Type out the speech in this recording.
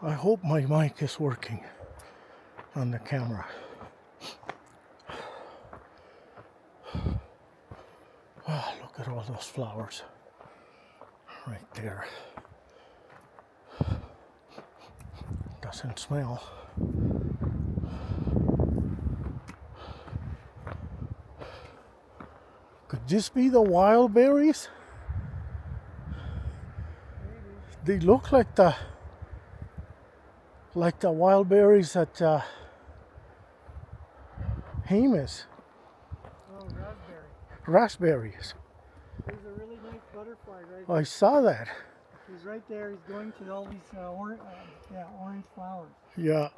I hope my mic is working on the camera. Oh, look at all those flowers right there. Doesn't smell. Could this be the wild berries? They look like the wild berries at Jemez. Oh, raspberry. Raspberries. There's a really nice butterfly right I saw that. He's right there. He's going to all these orange flowers. Yeah.